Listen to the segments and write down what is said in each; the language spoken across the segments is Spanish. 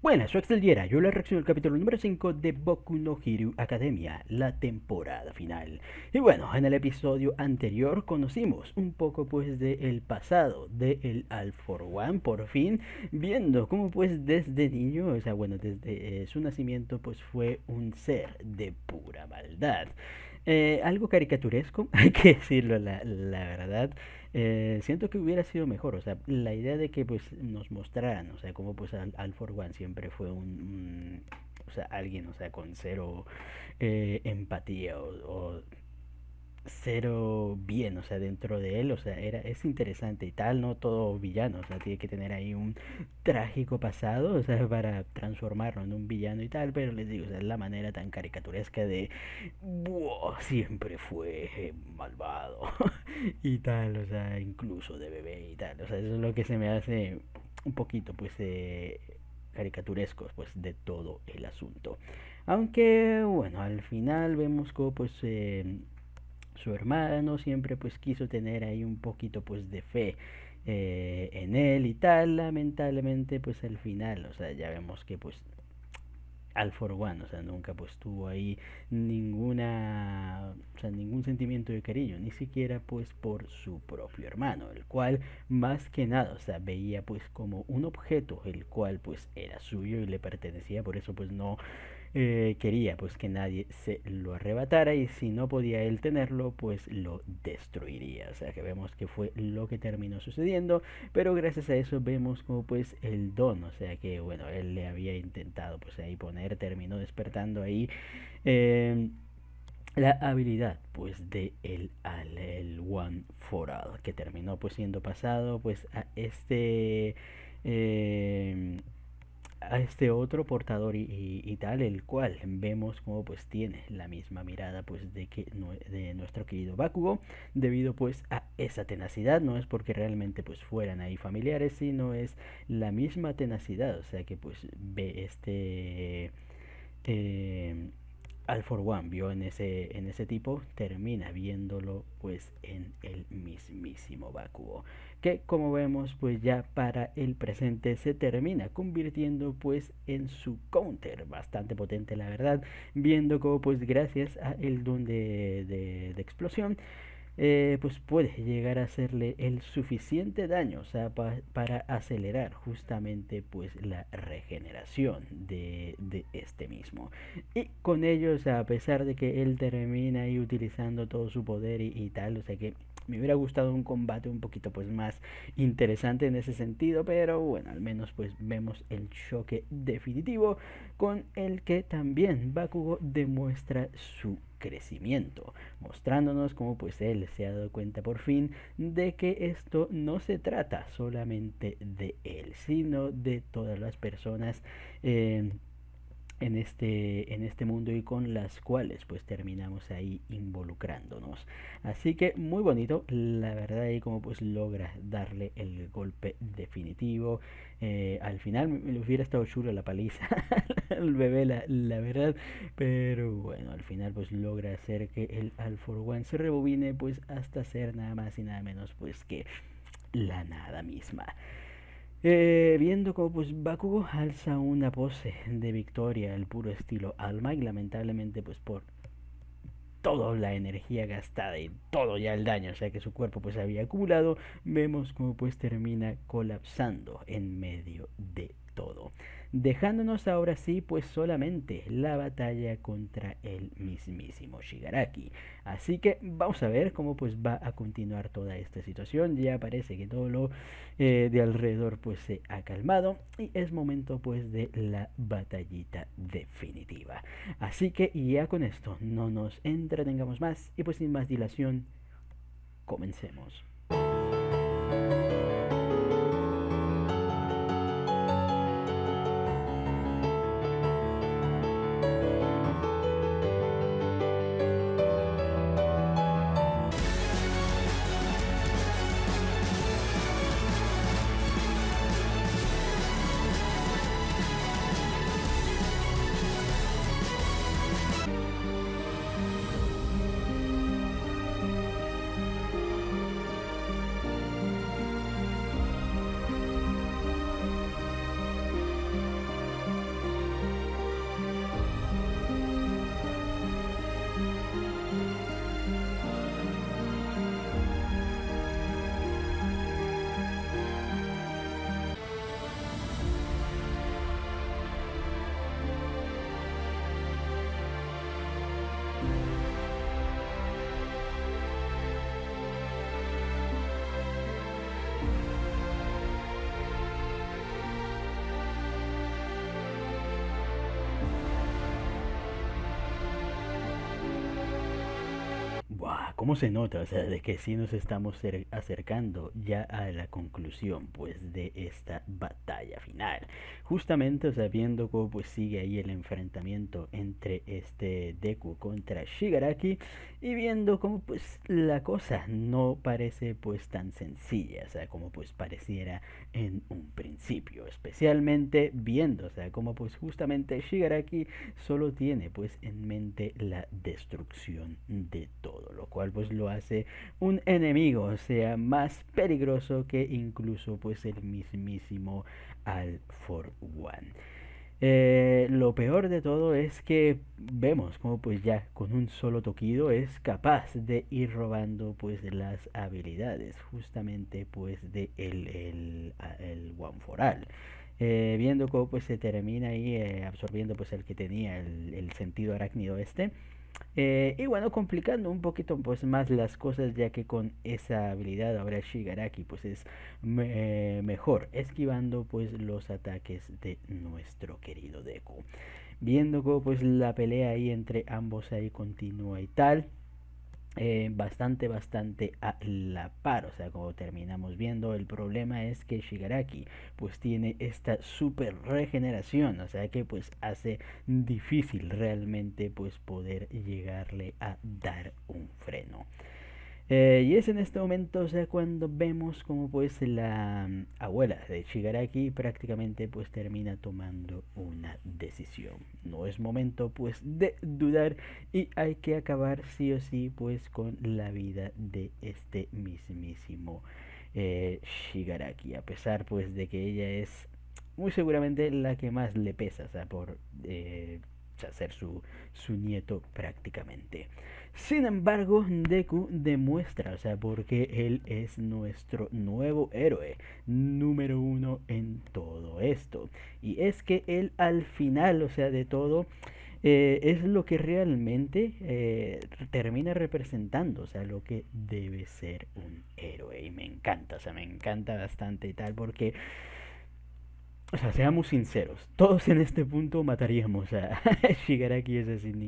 Buenas, soy Axel Diera. Yo les reacciono al capítulo número 5 de Boku no Hero Academia, la temporada final. Y bueno, en el episodio anterior conocimos un poco pues del pasado de el All for One, por fin, viendo cómo pues desde niño, o sea, bueno, desde su nacimiento pues fue un ser de pura maldad. Algo caricaturesco, hay que decirlo la verdad. Siento que hubiera sido mejor, o sea, la idea de que pues nos mostraran, o sea, como pues Al For One siempre fue o sea, alguien, o sea, con cero empatía o cero bien, o sea, dentro de él, o sea, es interesante y tal, no todo villano, o sea, tiene que tener ahí un trágico pasado, o sea, para transformarlo en un villano y tal, pero les digo, o sea, es la manera tan caricaturesca de, "Buah, siempre fue malvado", y tal, o sea, incluso de bebé y tal, o sea, eso es lo que se me hace un poquito, pues, caricaturescos, pues, de todo el asunto. Aunque, bueno, al final vemos como, pues, su hermano siempre pues quiso tener ahí un poquito pues de fe en él y tal. Lamentablemente pues al final, o sea, ya vemos que pues All for One, o sea, nunca pues tuvo ahí ninguna, o sea, ningún sentimiento de cariño, ni siquiera pues por su propio hermano, el cual más que nada, o sea, veía pues como un objeto, el cual pues era suyo y le pertenecía, por eso pues no quería pues que nadie se lo arrebatara, y si no podía él tenerlo pues lo destruiría, o sea que vemos que fue lo que terminó sucediendo. Pero gracias a eso vemos como pues el don, o sea que bueno, él le había intentado pues ahí poner, terminó despertando ahí eh, la habilidad pues de el One for All, que terminó pues siendo pasado pues eh, a este otro portador y tal, el cual vemos como pues tiene la misma mirada pues de nuestro querido Bakugo, debido pues a esa tenacidad. No es porque realmente pues fueran ahí familiares, sino es la misma tenacidad, o sea que pues ve eh, All for One vio en ese tipo, termina viéndolo pues en el mismísimo Bakugo, que como vemos pues ya para el presente se termina convirtiendo pues en su counter, bastante potente la verdad, viendo como pues gracias a el don de explosión pues puede llegar a hacerle el suficiente daño, o sea, para acelerar justamente pues la regeneración de este mismo. Y con ello, o sea, a pesar de que él termina ahí utilizando todo su poder y tal, o sea que me hubiera gustado un combate un poquito pues más interesante en ese sentido, pero bueno, al menos pues vemos el choque definitivo con el que también Bakugo demuestra su crecimiento, mostrándonos cómo pues él se ha dado cuenta por fin de que esto no se trata solamente de él, sino de todas las personas eh, en este mundo, y con las cuales pues terminamos ahí involucrándonos. Así que muy bonito, la verdad, y como pues logra darle el golpe definitivo. Al final me hubiera estado chulo la paliza al bebé, la verdad, pero bueno, al final pues logra hacer que el All for One se rebobine pues hasta ser nada más y nada menos pues que la nada misma. Viendo como pues Bakugo alza una pose de victoria al puro estilo Alma, y lamentablemente pues por toda la energía gastada y todo ya el daño, o sea que su cuerpo pues había acumulado, vemos como pues termina colapsando en medio de todo, dejándonos ahora sí pues solamente la batalla contra el mismísimo Shigaraki. Así que vamos a ver cómo pues va a continuar toda esta situación. Ya parece que todo lo de alrededor pues se ha calmado, y es momento pues de la batallita definitiva. Así que ya con esto no nos entretengamos más y pues sin más dilación, comencemos. ¿cómo se nota? O sea, de que sí nos estamos acercando ya a la conclusión, pues, de esta batalla final. Justamente, o sea, viendo cómo, pues, sigue ahí el enfrentamiento entre este Deku contra Shigaraki y viendo cómo, pues, la cosa no parece, pues, tan sencilla, o sea, como, pues, pareciera en un principio, especialmente viendo, o sea, como, pues, justamente Shigaraki solo tiene, pues, en mente la destrucción de todo, lo cual, pues, lo hace un enemigo, o sea, más peligroso que incluso, pues, el mismísimo All for One. Lo peor de todo es que vemos como pues ya con un solo toquido es capaz de ir robando pues las habilidades justamente pues de el One for All. Viendo cómo pues se termina ahí absorbiendo pues el que tenía el sentido arácnido este, y bueno, complicando un poquito pues más las cosas ya que con esa habilidad ahora Shigaraki pues es mejor esquivando pues los ataques de nuestro querido Deku. Viendo cómo pues la pelea ahí entre ambos ahí continúa y tal, bastante a la par, o sea, como terminamos viendo, el problema es que Shigaraki pues tiene esta super regeneración, o sea que pues hace difícil realmente pues poder llegarle a dar un freno. Y es en este momento, o sea, cuando vemos como pues la abuela de Shigaraki prácticamente pues termina tomando una decisión. No es momento pues de dudar y hay que acabar sí o sí pues con la vida de este mismísimo Shigaraki. A pesar pues de que ella es muy seguramente la que más le pesa, o sea, por ser su nieto prácticamente. Sin embargo, Deku demuestra, o sea, porque él es nuestro nuevo héroe, número uno en todo esto. Y es que él al final, o sea, de todo, es lo que realmente termina representando, o sea, lo que debe ser un héroe. Y me encanta, o sea, me encanta bastante y tal, porque o sea, seamos sinceros, todos en este punto mataríamos a Shigaraki ese sin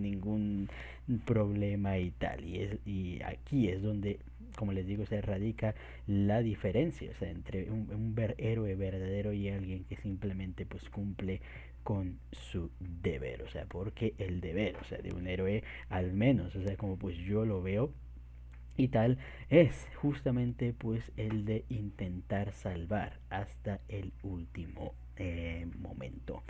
ningún problema y tal. Y aquí es donde, como les digo, se radica la diferencia, o sea, entre un héroe verdadero y alguien que simplemente pues cumple con su deber, o sea, porque el deber, o sea, de un héroe al menos, o sea, como pues yo lo veo, y tal, es justamente pues el de intentar salvar hasta el último momento.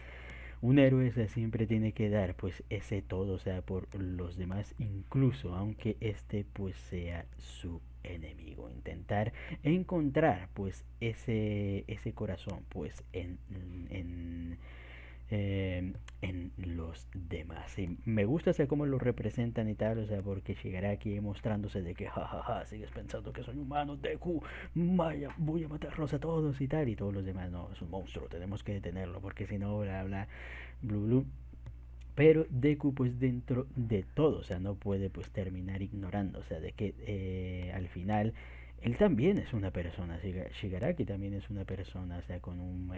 Un héroe siempre tiene que dar pues ese todo, o sea, por los demás, incluso aunque este pues sea su enemigo. Intentar encontrar pues ese corazón pues en los demás. Y me gusta, o sea, cómo lo representan y tal, o sea, porque llegará aquí mostrándose de que, jajaja, sigues pensando que soy humano, Deku, vaya, voy a matarlos a todos y tal, y todos los demás, no, es un monstruo, tenemos que detenerlo, porque si no, bla, bla, blu, blu. Pero Deku pues dentro de todo, o sea, no puede pues terminar ignorando, o sea, de que al final él también es una persona, Shigaraki también es una persona, o sea, con un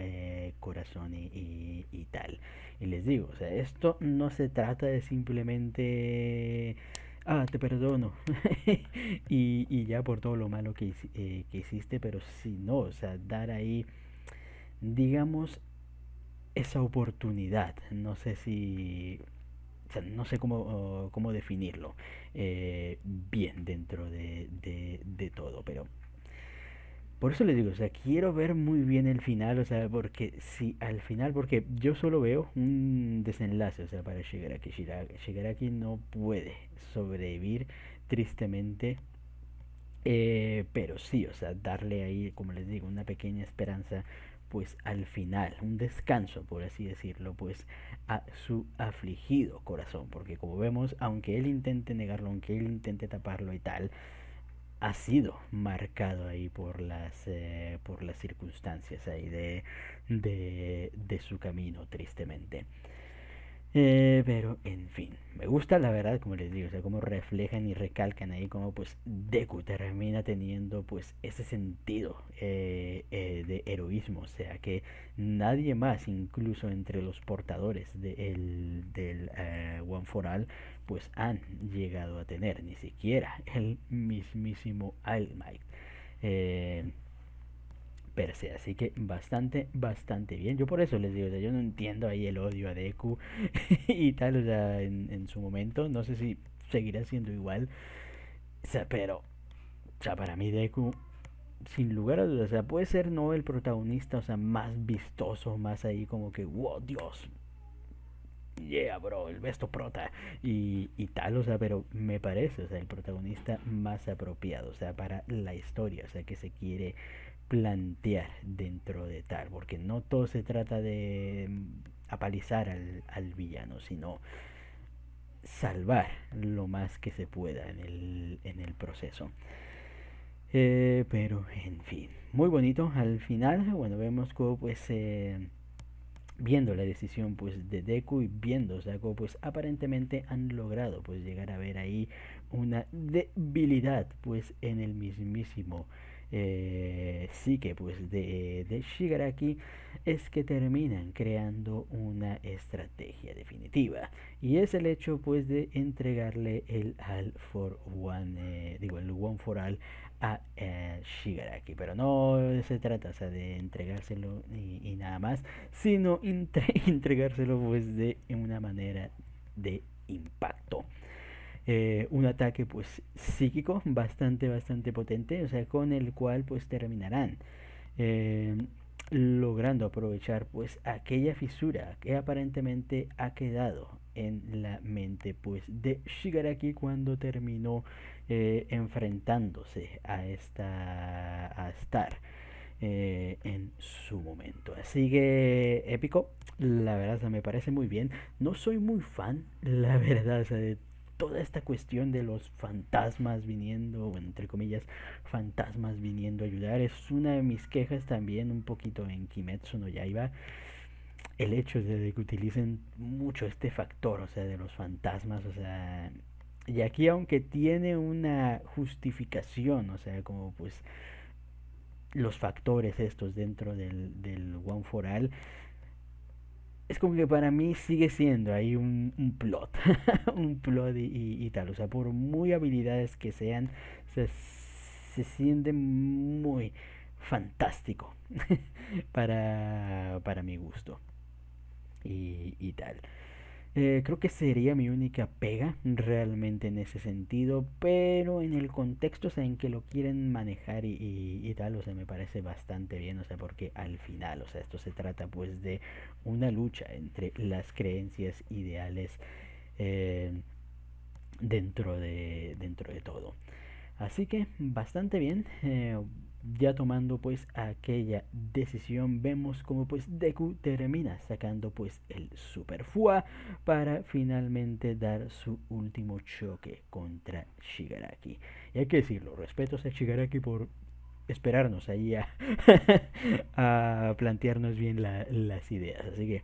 corazón y tal. Y les digo, o sea, esto no se trata de simplemente, ah, te perdono, y ya por todo lo malo que hiciste, pero si no, o sea, dar ahí, digamos, esa oportunidad. No sé si, o sea, no sé cómo definirlo bien dentro de todo, pero por eso les digo, o sea, quiero ver muy bien el final, o sea, porque si al final, porque yo solo veo un desenlace, o sea, para Shigaraki. Shigaraki no puede sobrevivir tristemente, pero sí, o sea, darle ahí, como les digo, una pequeña esperanza, pues al final, un descanso, por así decirlo, pues a su afligido corazón, porque como vemos, aunque él intente negarlo, aunque él intente taparlo y tal, ha sido marcado ahí por las circunstancias ahí de su camino, tristemente. Pero en fin, me gusta la verdad, como les digo, o sea, cómo reflejan y recalcan ahí cómo pues Deku termina teniendo pues ese sentido de heroísmo, o sea que nadie más, incluso entre los portadores del One for All, pues han llegado a tener, ni siquiera el mismísimo All Might. Eh, per se. Así que bastante, bastante bien. Yo por eso les digo, o sea, yo no entiendo ahí el odio a Deku y tal, o sea, en su momento. No sé si seguirá siendo igual. O sea, pero, o sea, para mí Deku, sin lugar a dudas, o sea, puede ser no el protagonista, o sea, más vistoso, más ahí como que, wow, Dios, yeah, bro, el besto prota y tal, o sea, pero me parece, o sea, el protagonista más apropiado, o sea, para la historia, o sea, que se quiere plantear dentro de tal, porque no todo se trata de apalizar al villano, sino salvar lo más que se pueda en el proceso. Pero, en fin, muy bonito. Al final, bueno, vemos cómo pues viendo la decisión pues de Deku y viendo, o sea, cómo pues aparentemente han logrado pues llegar a ver ahí una debilidad pues en el mismísimo psique pues de Shigaraki, es que terminan creando una estrategia definitiva y es el hecho pues de entregarle el All for One, digo el One for All a Shigaraki, pero no se trata, o sea, de entregárselo y nada más, sino entregárselo pues de una manera de impacto. Un ataque pues psíquico bastante bastante potente, o sea, con el cual pues terminarán eh, logrando aprovechar pues aquella fisura que aparentemente ha quedado en la mente pues de Shigaraki cuando terminó enfrentándose a esta a Star en su momento. Así que épico, la verdad o sea, me parece muy bien. No soy muy fan, la verdad, o sea, de toda esta cuestión de los fantasmas viniendo, bueno, entre comillas, fantasmas viniendo a ayudar. Es una de mis quejas también un poquito en Kimetsu no Yaiba. El hecho de que utilicen mucho este factor, o sea, de los fantasmas, o sea... Y aquí aunque tiene una justificación, o sea, como pues los factores estos dentro del One for All, es como que para mí sigue siendo ahí un plot, un plot y tal, o sea, por muy habilidades que sean, se siente muy fantástico para mi gusto y tal. Creo que sería mi única pega realmente en ese sentido, pero en el contexto, o sea, en que lo quieren manejar y tal, o sea, me parece bastante bien, o sea, porque al final, o sea, esto se trata pues de una lucha entre las creencias ideales eh, dentro de todo. Así que bastante bien. Ya tomando pues aquella decisión, vemos como pues Deku termina sacando pues el Super Fua para finalmente dar su último choque contra Shigaraki. Y hay que decirlo, respetos a Shigaraki por esperarnos ahí a plantearnos bien las ideas. Así que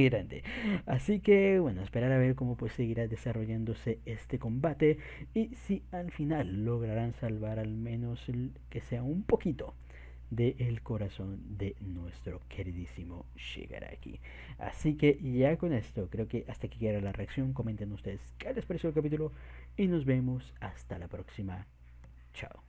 grande. Así que bueno, esperar a ver cómo pues seguirá desarrollándose este combate y si al final lograrán salvar al menos que sea un poquito del corazón de nuestro queridísimo Shigaraki. Así que ya con esto, creo que hasta aquí queda la reacción. Comenten ustedes qué les pareció el capítulo y nos vemos hasta la próxima. Chao.